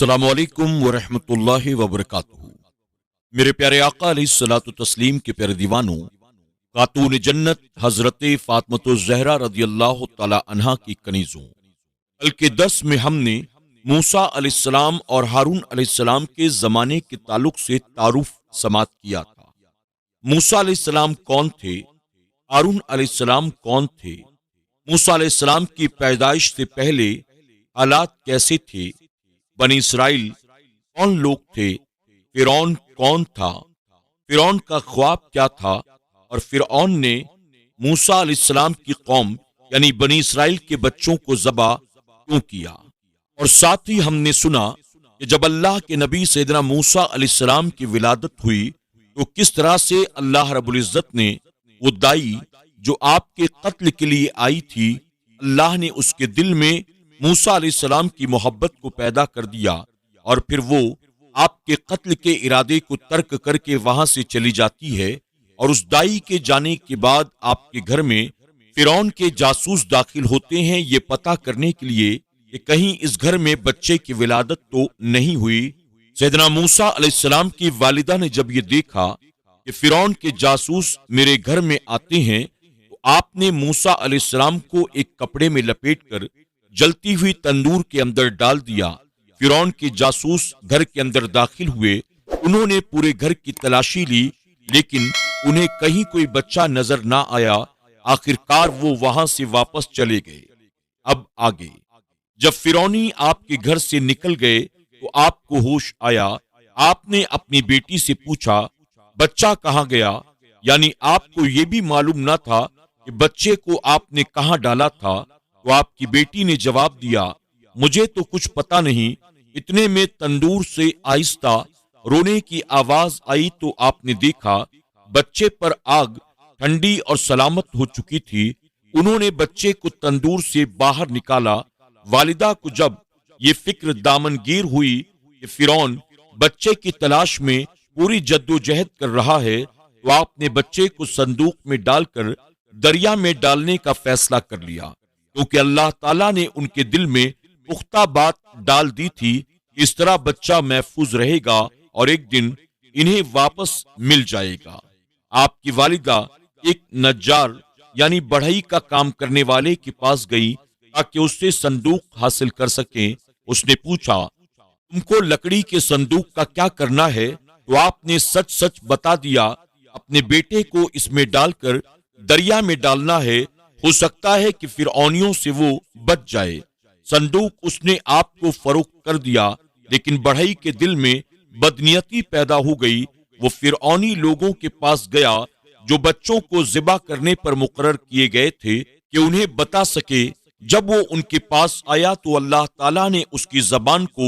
السلام علیکم ورحمۃ اللہ وبرکاتہ۔ میرے پیارے آقا علیہ الصلوۃ والتسلیم کے پیارے دیوانوں، خاتون جنت حضرت فاطمۃ الزہرا رضی اللہ تعالی عنہا کی کنیزوں، کل کے درس میں ہم نے موسیٰ علیہ السلام اور ہارون علیہ السلام کے زمانے کے تعلق سے تعارف سماعت کیا تھا۔ موسیٰ علیہ السلام کون تھے؟ ہارون علیہ السلام کون تھے؟ موسیٰ علیہ السلام کی پیدائش سے پہلے حالات کیسے تھے؟ بنی اسرائیل کون لوگ تھے؟ فرعون کون تھا؟ فرعون کا خواب کیا تھا؟ اور فرعون نے موسیٰ علیہ السلام کی قوم یعنی بنی اسرائیل کے بچوں کو ذبح کیوں کیا؟ اور ساتھ ہی ہم نے سنا کہ جب اللہ کے نبی سیدنا موسیٰ علیہ السلام کی ولادت ہوئی تو کس طرح سے اللہ رب العزت نے وہ دائی جو آپ کے قتل کے لیے آئی تھی، اللہ نے اس کے دل میں موسیٰ علیہ السلام کی محبت کو پیدا کر دیا، اور پھر وہ آپ کے قتل کے ارادے کو ترک کر کے وہاں سے چلی جاتی ہے، اور اس دائی کے جانے کے بعد آپ کے گھر میں فرعون کے جاسوس داخل ہوتے ہیں یہ پتہ کرنے کے لیے کہ کہیں اس گھر میں بچے کی ولادت تو نہیں ہوئی۔ سیدنا موسیٰ علیہ السلام کی والدہ نے جب یہ دیکھا کہ فرعون کے جاسوس میرے گھر میں آتے ہیں تو آپ نے موسیٰ علیہ السلام کو ایک کپڑے میں لپیٹ کر جلتی ہوئی تندور کے اندر ڈال دیا۔ فرعون کے جاسوس گھر کے اندر داخل ہوئے، انہوں نے پورے گھر کی تلاشی لی لیکن انہیں کہیں کوئی بچہ نظر نہ آیا۔ آخرکار وہ وہاں سے واپس چلے گئے۔ اب آگے جب فرعونی آپ کے گھر سے نکل گئے تو آپ کو ہوش آیا۔ آپ نے اپنی بیٹی سے پوچھا بچہ کہاں گیا؟ یعنی آپ کو یہ بھی معلوم نہ تھا کہ بچے کو آپ نے کہاں ڈالا تھا؟ تو آپ کی بیٹی نے جواب دیا مجھے تو کچھ پتا نہیں۔ اتنے میں تندور سے آہستہ رونے کی آواز آئی تو آپ نے دیکھا بچے پر آگ ٹھنڈی اور سلامت ہو چکی تھی۔ انہوں نے بچے کو تندور سے باہر نکالا۔ والدہ کو جب یہ فکر دامنگیر ہوئی کہ فرعون بچے کی تلاش میں پوری جدوجہد کر رہا ہے تو آپ نے بچے کو صندوق میں ڈال کر دریا میں ڈالنے کا فیصلہ کر لیا، کیونکہ اللہ تعالیٰ نے ان کے دل میں پختہ بات ڈال دی تھی کہ اس طرح بچہ محفوظ رہے گا اور ایک دن انہیں واپس مل جائے گا۔ آپ کی والدہ ایک نجار یعنی بڑھئی کا کام کرنے والے کے پاس گئی تاکہ اس سے صندوق حاصل کر سکیں۔ اس نے پوچھا تم کو لکڑی کے صندوق کا کیا کرنا ہے؟ تو آپ نے سچ سچ بتا دیا اپنے بیٹے کو اس میں ڈال کر دریا میں ڈالنا ہے، ہو سکتا ہے کہ فرعونیوں سے وہ بچ جائے۔ صندوق اس نے آپ کو فروخت کر دیا، لیکن بڑھئی کے دل میں بدنیتی پیدا ہو گئی۔ وہ فرعونی لوگوں کے پاس گیا جو بچوں کو ذبح کرنے پر مقرر کیے گئے تھے کہ انہیں بتا سکے۔ جب وہ ان کے پاس آیا تو اللہ تعالیٰ نے اس کی زبان کو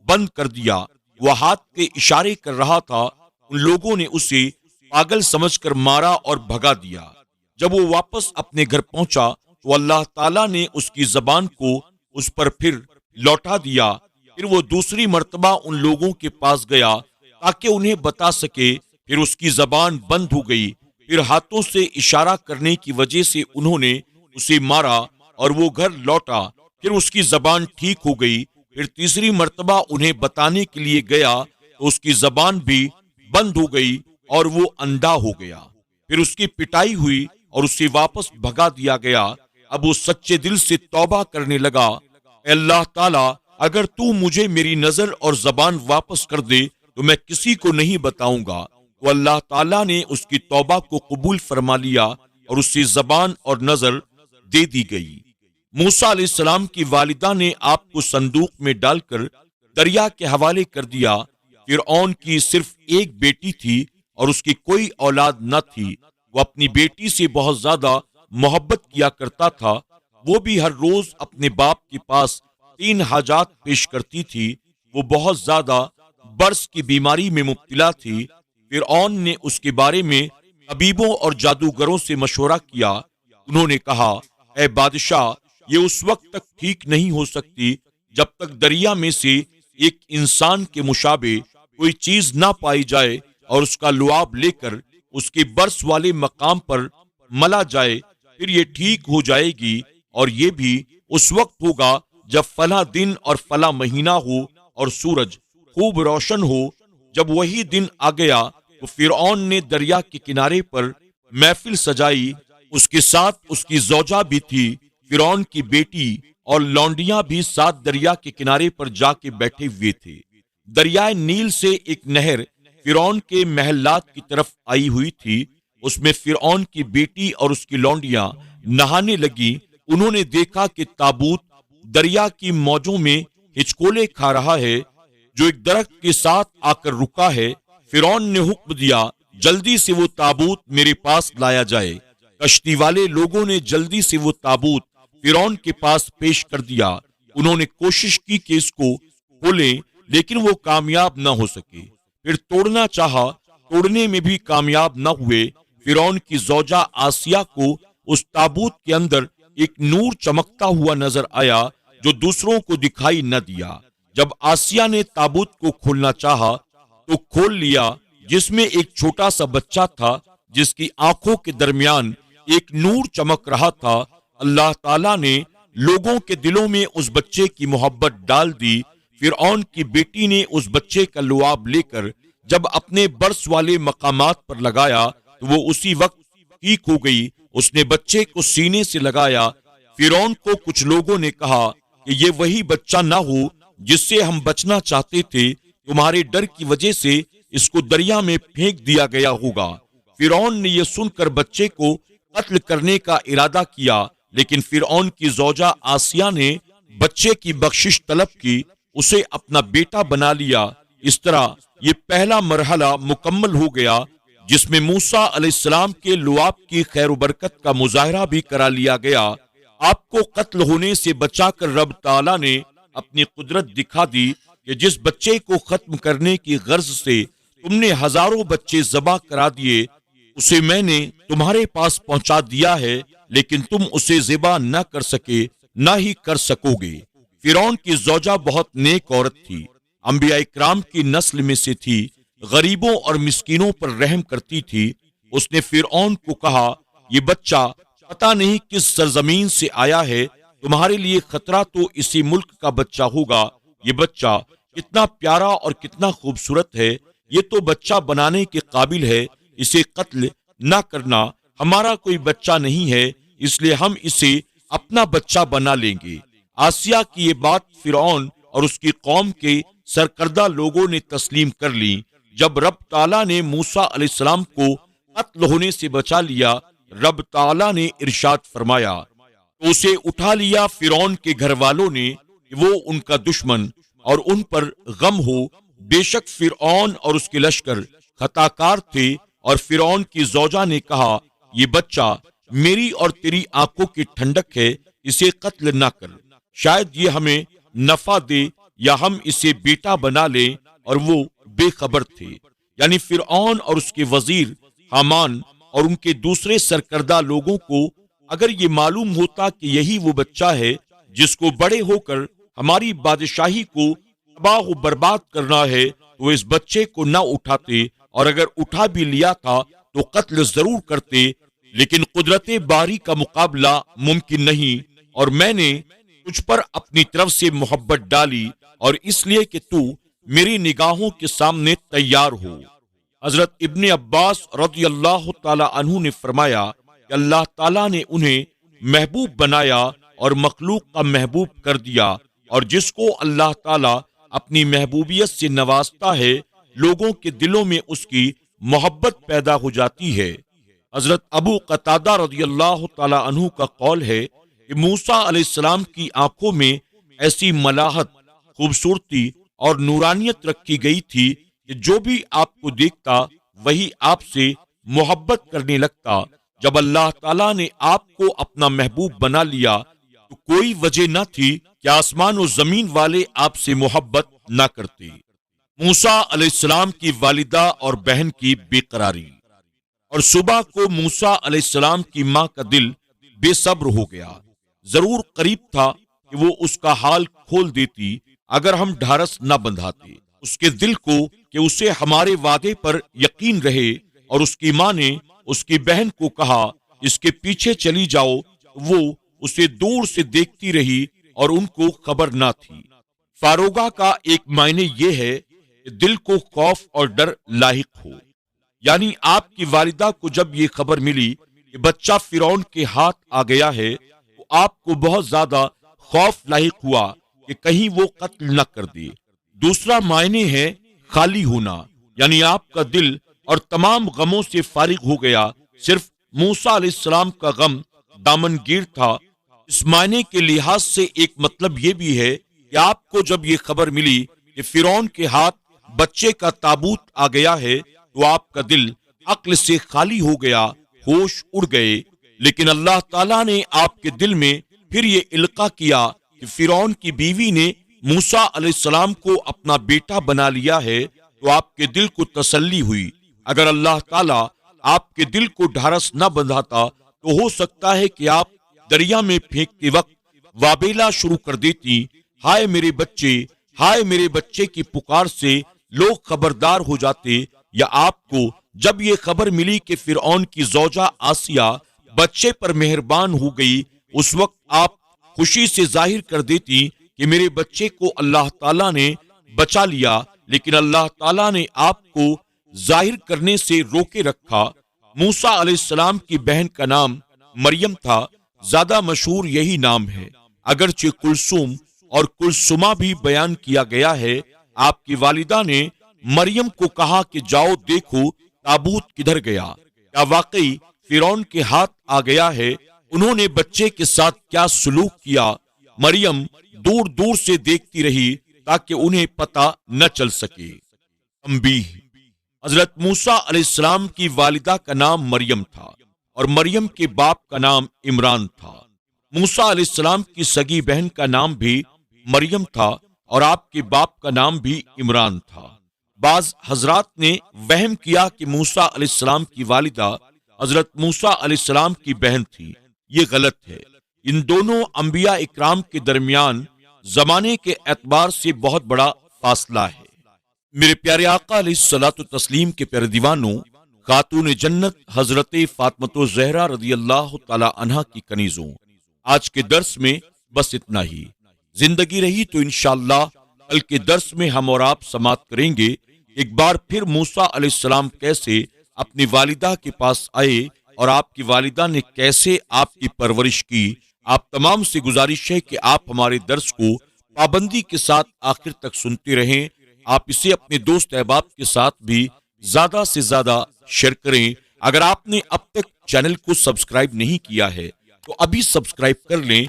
بند کر دیا۔ وہ ہاتھ کے اشارے کر رہا تھا۔ ان لوگوں نے اسے پاگل سمجھ کر مارا اور بھگا دیا۔ جب وہ واپس اپنے گھر پہنچا تو اللہ تعالیٰ نے اس کی زبان کو اس پر پھر لوٹا دیا۔ پھر وہ دوسری مرتبہ ان لوگوں کے پاس گیا تاکہ انہیں بتا سکے، پھر اس کی زبان بند ہو گئی۔ پھر ہاتھوں سے اشارہ کرنے کی وجہ سے انہوں نے اسے مارا اور وہ گھر لوٹا۔ پھر اس کی زبان ٹھیک ہو گئی۔ پھر تیسری مرتبہ انہیں بتانے کے لیے گیا تو اس کی زبان بھی بند ہو گئی اور وہ اندھا ہو گیا۔ پھر اس کی پٹائی ہوئی اور اسے واپس بھگا دیا گیا۔ اب وہ سچے دل سے توبہ کرنے لگا، اے اللہ تعالیٰ اگر تو مجھے میری نظر اور زبان واپس کر دے تو میں کسی کو نہیں بتاؤں گا۔ تو اللہ تعالیٰ نے اس کی توبہ کو قبول فرما لیا اور اسے زبان اور نظر دے دی گئی۔ موسیٰ علیہ السلام کی والدہ نے آپ کو صندوق میں ڈال کر دریا کے حوالے کر دیا۔ فرعون کی صرف ایک بیٹی تھی اور اس کی کوئی اولاد نہ تھی۔ وہ اپنی بیٹی سے بہت زیادہ محبت کیا کرتا تھا۔ وہ بھی ہر روز اپنے باپ کے پاس 3 حاجات پیش کرتی تھی۔ وہ بہت زیادہ برس کی بیماری میں مبتلا تھی۔ فرعون نے اس کے بارے میں طبیبوں اور جادوگروں سے مشورہ کیا۔ انہوں نے کہا اے بادشاہ یہ اس وقت تک ٹھیک نہیں ہو سکتی جب تک دریا میں سے ایک انسان کے مشابہ کوئی چیز نہ پائی جائے اور اس کا لعاب لے کر اس کے برس والے مقام پر ملا جائے، پھر یہ ٹھیک ہو جائے گی، اور یہ بھی اس وقت ہوگا جب فلاں دن اور فلاں مہینہ ہو اور سورج خوب روشن ہو۔ جب وہی دن آ گیا تو فرعون نے دریا کے کنارے پر محفل سجائی، اس کے ساتھ اس کی زوجہ بھی تھی، فرعون کی بیٹی اور لونڈیاں بھی ساتھ دریا کے کنارے پر جا کے بیٹھے ہوئے تھے۔ دریائے نیل سے ایک نہر فرعون کے محلات کی طرف آئی ہوئی تھی، اس میں فرعون کی بیٹی اور اس کی لونڈیاں نہانے لگی۔ انہوں نے دیکھا کہ تابوت دریا کی موجوں میں ہچکولے کھا رہا ہے، جو ایک درخت کے ساتھ آ کر رکا ہے۔ فرعون نے حکم دیا، جلدی سے وہ تابوت میرے پاس لایا جائے۔ کشتی والے لوگوں نے جلدی سے وہ تابوت فرعون کے پاس پیش کر دیا۔ انہوں نے کوشش کی کہ اس کو کھولیں، لیکن وہ کامیاب نہ ہو سکے۔ پھر توڑنا چاہا، توڑنے میں بھی کامیاب نہ ہوئے۔ فرعون کی زوجہ آسیہ کو اس تابوت کے اندر ایک نور چمکتا ہوا نظر آیا جو دوسروں کو دکھائی نہ دیا۔ جب آسیہ نے تابوت کو کھولنا چاہا تو کھول لیا، جس میں ایک چھوٹا سا بچہ تھا جس کی آنکھوں کے درمیان ایک نور چمک رہا تھا۔ اللہ تعالیٰ نے لوگوں کے دلوں میں اس بچے کی محبت ڈال دی۔ فرعون کی بیٹی نے اس بچے کا لعاب لے کر جب اپنے برس والے مقامات پر لگایا تو وہ اسی وقت ٹھیک ہو گئی۔ اس نے بچے کو سینے سے لگایا۔ فرعون کو کچھ لوگوں نے کہا کہ یہ وہی بچہ نہ ہو جس سے ہم بچنا چاہتے تھے، تمہارے ڈر کی وجہ سے اس کو دریا میں پھینک دیا گیا ہوگا۔ فرعون نے یہ سن کر بچے کو قتل کرنے کا ارادہ کیا، لیکن فرعون کی زوجہ آسیہ نے بچے کی بخشش طلب کی، اسے اپنا بیٹا بنا لیا۔ اس طرح یہ پہلا مرحلہ مکمل ہو گیا جس میں موسیٰ علیہ السلام کے لعاب کی خیر و برکت کا مظاہرہ بھی کرا لیا گیا۔ آپ کو قتل ہونے سے بچا کر رب تعالیٰ نے اپنی قدرت دکھا دی کہ جس بچے کو ختم کرنے کی غرض سے تم نے ہزاروں بچے ذبح کرا دیے، اسے میں نے تمہارے پاس پہنچا دیا ہے، لیکن تم اسے ذبح نہ کر سکے، نہ ہی کر سکو گے۔ فرعون کی زوجہ بہت نیک عورت تھی، انبیاء اکرام کی نسل میں سے تھی، غریبوں اور مسکینوں پر رحم کرتی تھی۔ اس نے فرعون کو کہا، یہ بچہ پتہ نہیں کس سرزمین سے آیا ہے، تمہارے لیے خطرہ تو اسی ملک کا بچہ ہوگا۔ یہ بچہ کتنا پیارا اور کتنا خوبصورت ہے، یہ تو بچہ بنانے کے قابل ہے، اسے قتل نہ کرنا، ہمارا کوئی بچہ نہیں ہے، اس لیے ہم اسے اپنا بچہ بنا لیں گے۔ آسیہ کی یہ بات فرعون اور اس کی قوم کے سرکردہ لوگوں نے تسلیم کر لی۔ جب رب تعالیٰ نے موسیٰ علیہ السلام کو قتل ہونے سے بچا لیا، رب تعالیٰ نے ارشاد فرمایا تو اسے اٹھا لیا فرعون کے گھر والوں نے کہ وہ ان کا دشمن اور ان پر غم ہو۔ بے شک فرعون اور اس کے لشکر خطا کار تھے، اور فرعون کی زوجہ نے کہا، یہ بچہ میری اور تیری آنکھوں کی ٹھنڈک ہے، اسے قتل نہ کر، شاید یہ ہمیں نفع دے یا ہم اسے بیٹا بنا لیں۔ اور وہ بے خبر تھے، یعنی فرعون اور اس کے وزیر حامان اور ان کے دوسرے سرکردہ لوگوں کو اگر یہ معلوم ہوتا کہ یہی وہ بچہ ہے جس کو بڑے ہو کر ہماری بادشاہی کو تباہ و برباد کرنا ہے، تو اس بچے کو نہ اٹھاتے، اور اگر اٹھا بھی لیا تھا تو قتل ضرور کرتے، لیکن قدرت باری کا مقابلہ ممکن نہیں، اور میں نے تجھ پر اپنی طرف سے محبت ڈالی، اور اس لیے کہ تو میری نگاہوں کے سامنے تیار ہو۔ حضرت ابن عباس رضی اللہ تعالی عنہ نے فرمایا کہ اللہ تعالیٰ نے انہیں محبوب بنایا اور مخلوق کا محبوب کر دیا، اور جس کو اللہ تعالیٰ اپنی محبوبیت سے نوازتا ہے، لوگوں کے دلوں میں اس کی محبت پیدا ہو جاتی ہے۔ حضرت ابو قتادہ رضی اللہ تعالی عنہ کا قول ہے کہ موسیٰ علیہ السلام کی آنکھوں میں ایسی ملاحت، خوبصورتی اور نورانیت رکھی گئی تھی کہ جو بھی آپ کو دیکھتا وہی آپ سے محبت کرنے لگتا۔ جب اللہ تعالیٰ نے آپ کو اپنا محبوب بنا لیا تو کوئی وجہ نہ تھی کہ آسمان و زمین والے آپ سے محبت نہ کرتے۔ موسیٰ علیہ السلام کی والدہ اور بہن کی بے قراری۔ اور صبح کو موسیٰ علیہ السلام کی ماں کا دل بے صبر ہو گیا، ضرور قریب تھا کہ وہ اس کا حال کھول دیتی اگر ہم ڈھارس نہ بندھاتے اس کے دل کو کہ اسے ہمارے وعدے پر یقین رہے۔ اور اس کی ماں نے اس کی بہن کو کہا، اس کے پیچھے چلی جاؤ۔ وہ اسے دور سے دیکھتی رہی اور ان کو خبر نہ تھی۔ فاروگا کا ایک معنی یہ ہے کہ دل کو خوف اور ڈر لاحق ہو، یعنی آپ کی والدہ کو جب یہ خبر ملی کہ بچہ فرعون کے ہاتھ آ گیا ہے تو آپ کو بہت زیادہ خوف لاحق ہوا کہ کہیں وہ قتل نہ کر دے۔ دوسرا معنی ہے خالی ہونا، یعنی آپ کا دل اور تمام غموں سے فارغ ہو گیا، صرف موسیٰ علیہ السلام کا غم دامنگیر تھا۔ اس معنی کے لحاظ سے ایک مطلب یہ بھی ہے کہ آپ کو جب یہ خبر ملی کہ فرعون کے ہاتھ بچے کا تابوت آ گیا ہے تو آپ کا دل عقل سے خالی ہو گیا، ہوش اڑ گئے۔ لیکن اللہ تعالیٰ نے آپ کے دل میں پھر یہ القاء کیا کہ فرعون کی بیوی نے موسیٰ علیہ السلام کو اپنا بیٹا بنا لیا ہے، تو آپ کے دل کو تسلی ہوئی۔ اگر اللہ تعالیٰ آپ کے دل کو ڈھارس نہ بندھاتا تو ہو سکتا ہے کہ آپ دریا میں پھینکتے وقت وابیلا شروع کر دیتی، ہائے میرے بچے، ہائے میرے بچے کی پکار سے لوگ خبردار ہو جاتے، یا آپ کو جب یہ خبر ملی کہ فرعون کی زوجہ آسیہ بچے پر مہربان ہو گئی، اس وقت آپ خوشی سے ظاہر کر دیتی کہ میرے بچے کو اللہ تعالیٰ نے بچا لیا۔ لیکن اللہ تعالیٰ نے آپ کو ظاہر کرنے سے روکے رکھا۔ موسیٰ علیہ السلام کی بہن کا نام مریم تھا، زیادہ مشہور یہی نام ہے، اگرچہ کلثوم اور کلثومہ بھی بیان کیا گیا ہے۔ آپ کی والدہ نے مریم کو کہا کہ جاؤ دیکھو تابوت کدھر گیا، کیا واقعی فرعون کے ہاتھ آ گیا ہے؟ انہوں نے بچے کے ساتھ کیا سلوک کیا؟ مریم دور دور سے دیکھتی رہی تاکہ انہیں پتہ نہ چل سکے۔ تنبیہ: حضرت موسیٰ علیہ السلام کی والدہ کا نام مریم تھا اور مریم کے باپ کا نام عمران تھا۔ موسیٰ علیہ السلام کی سگی بہن کا نام بھی مریم تھا اور آپ کے باپ کا نام بھی عمران تھا۔ بعض حضرات نے وہم کیا کہ موسیٰ علیہ السلام کی والدہ حضرت موسیٰ علیہ السلام کی بہن تھی، یہ غلط ہے۔ ان دونوں انبیاء اکرام کے درمیان زمانے کے اعتبار سے بہت بڑا فاصلہ ہے۔ میرے پیارے آقا علیہ الصلوۃ والتسلیم کے پیارے دیوانوں، خاتون جنت حضرت فاطمہ الزہرا رضی اللہ تعالی عنہا کی کنیزوں، آج کے درس میں بس اتنا ہی۔ زندگی رہی تو انشاءاللہ کل کے درس میں ہم اور آپ سماعت کریں گے ایک بار پھر موسیٰ علیہ السلام کیسے اپنی والدہ کے پاس آئے اور آپ کی والدہ نے کیسے آپ کی پرورش کی۔ آپ تمام سے گزارش ہے کہ آپ ہمارے درس کو پابندی کے ساتھ آخر تک سنتے رہیں۔ آپ اسے اپنے دوست احباب کے ساتھ بھی زیادہ سے زیادہ شیئر کریں۔ اگر آپ نے اب تک چینل کو سبسکرائب نہیں کیا ہے تو ابھی سبسکرائب کر لیں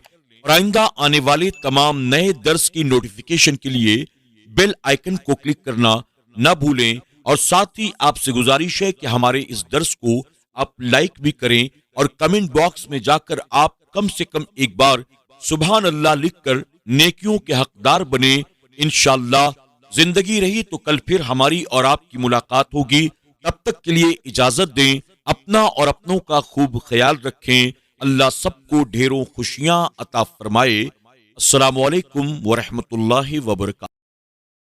اور آئندہ آنے والے تمام نئے درس کی نوٹیفیکیشن کے لیے بیل آئیکن کو کلک کرنا نہ بھولیں۔ اور ساتھ ہی آپ سے گزارش ہے کہ ہمارے اس درس کو آپ لائک بھی کریں اور کمنٹ باکس میں جا کر آپ کم سے کم ایک بار سبحان اللہ لکھ کر نیکیوں کے حقدار بنیں۔ انشاءاللہ زندگی رہی تو کل پھر ہماری اور آپ کی ملاقات ہوگی۔ تب تک کے لیے اجازت دیں، اپنا اور اپنوں کا خوب خیال رکھیں۔ اللہ سب کو ڈھیروں خوشیاں عطا فرمائے۔ السلام علیکم ورحمۃ اللہ وبرکاتہ۔